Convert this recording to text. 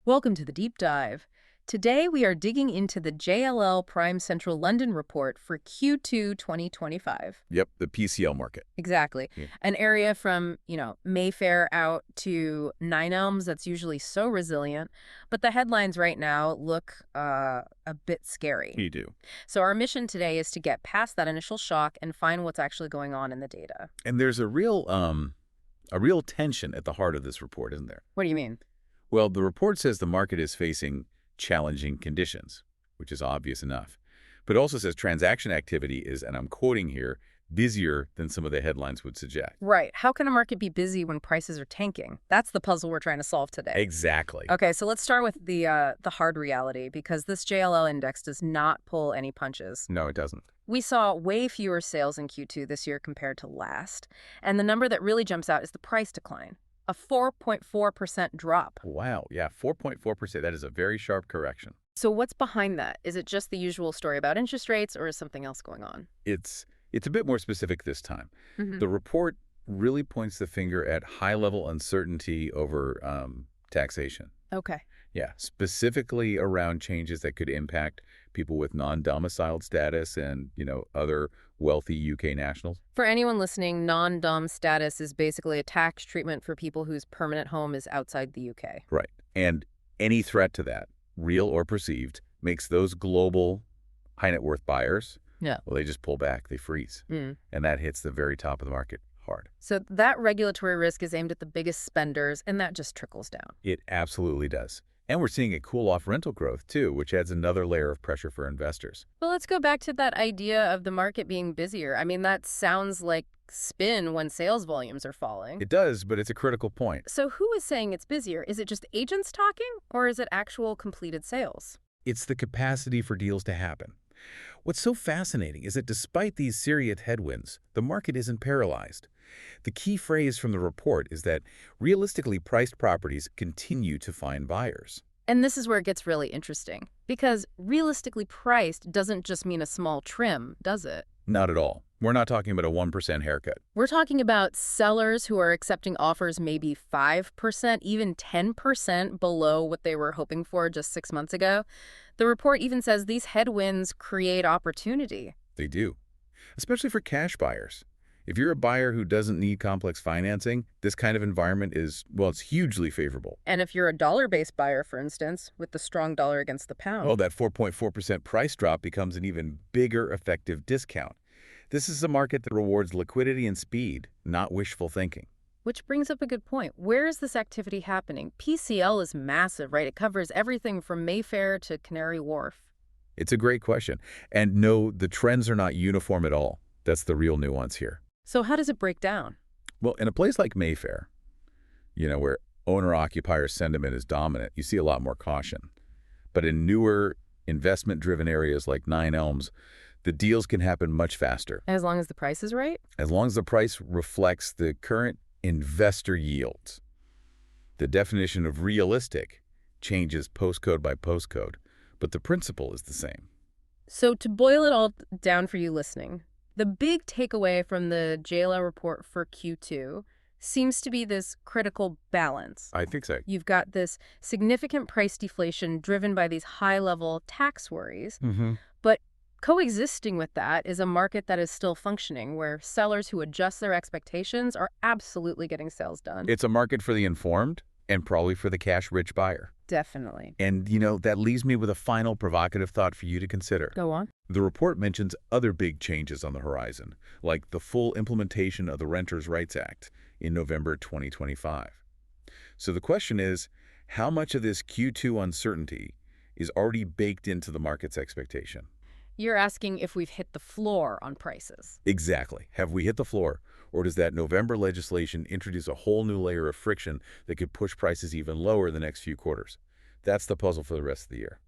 Welcome to the deep dive. Today we are digging into the JLL Prime Central London report for Q2 2025. Yep, the PCL market. Exactly. Yeah. An area from, Mayfair out to Nine Elms that's usually so resilient, but the headlines right now look a bit scary. You do. So our mission today is to get past that initial shock and find what's actually going on in the data. And there's a real tension at the heart of this report, isn't there? What do you mean? Well, the report says the market is facing challenging conditions, which is obvious enough. But it also says transaction activity is, and I'm quoting here, busier than some of the headlines would suggest. Right. How can a market be busy when prices are tanking? That's the puzzle we're trying to solve today. Exactly. Okay, so let's start with the hard reality, because this JLL index does not pull any punches. No, it doesn't. We saw way fewer sales in Q2 this year compared to last, and the number that really jumps out is the price decline, a 4.4% drop. Wow, yeah, 4.4%. That is a very sharp correction. So what's behind that? Is it just the usual story about interest rates, or is something else going on? It's a bit more specific this time. Mm-hmm. The report really points the finger at high-level uncertainty over taxation. Okay. Yeah, specifically around changes that could impact people with non-domiciled status and, other wealthy UK nationals. For anyone listening, non-dom status is basically a tax treatment for people whose permanent home is outside the UK. Right. And any threat to that, real or perceived, makes those global high net worth buyers, Yeah. well, they just pull back, they freeze. And that hits the very top of the market hard. So that regulatory risk is aimed at the biggest spenders, and that just trickles down. It absolutely does. And we're seeing it cool off rental growth, too, which adds another layer of pressure for investors. But let's go back to that idea of the market being busier. I mean, that sounds like spin when sales volumes are falling. It does, but it's a critical point. So who is saying it's busier? Is it just agents talking, or is it actual completed sales? It's the capacity for deals to happen. What's so fascinating is that despite these serious headwinds, the market isn't paralyzed. The key phrase from the report is that realistically priced properties continue to find buyers. And this is where it gets really interesting, because realistically priced doesn't just mean a small trim, does it? Not at all. We're not talking about a 1% haircut. We're talking about sellers who are accepting offers maybe 5%, even 10% below what they were hoping for just 6 months ago. The report even says these headwinds create opportunity. They do, especially for cash buyers. If you're a buyer who doesn't need complex financing, this kind of environment is, well, it's hugely favorable. And if you're a dollar-based buyer, for instance, with the strong dollar against the pound. Oh, that 4.4% price drop becomes an even bigger effective discount. This is a market that rewards liquidity and speed, not wishful thinking. Which brings up a good point. Where is this activity happening? PCL is massive, right? It covers everything from Mayfair to Canary Wharf. It's a great question. And no, the trends are not uniform at all. That's the real nuance here. So how does it break down? Well, in a place like Mayfair, where owner-occupier sentiment is dominant, you see a lot more caution. But in newer, investment-driven areas like Nine Elms, the deals can happen much faster. As long as the price is right? As long as the price reflects the current investor yields. The definition of realistic changes postcode by postcode, but the principle is the same. So to boil it all down for you listening, the big takeaway from the JLL report for Q2 seems to be this critical balance. I think so. You've got this significant price deflation driven by these high-level tax worries, but coexisting with that is a market that is still functioning, where sellers who adjust their expectations are absolutely getting sales done. It's a market for the informed and probably for the cash-rich buyer. Definitely. And, that leaves me with a final provocative thought for you to consider. Go on. The report mentions other big changes on the horizon, like the full implementation of the Renters' Rights Act in November 2025. So the question is, how much of this Q2 uncertainty is already baked into the market's expectation? You're asking if we've hit the floor on prices. Exactly. Have we hit the floor? Or does that November legislation introduce a whole new layer of friction that could push prices even lower the next few quarters? That's the puzzle for the rest of the year.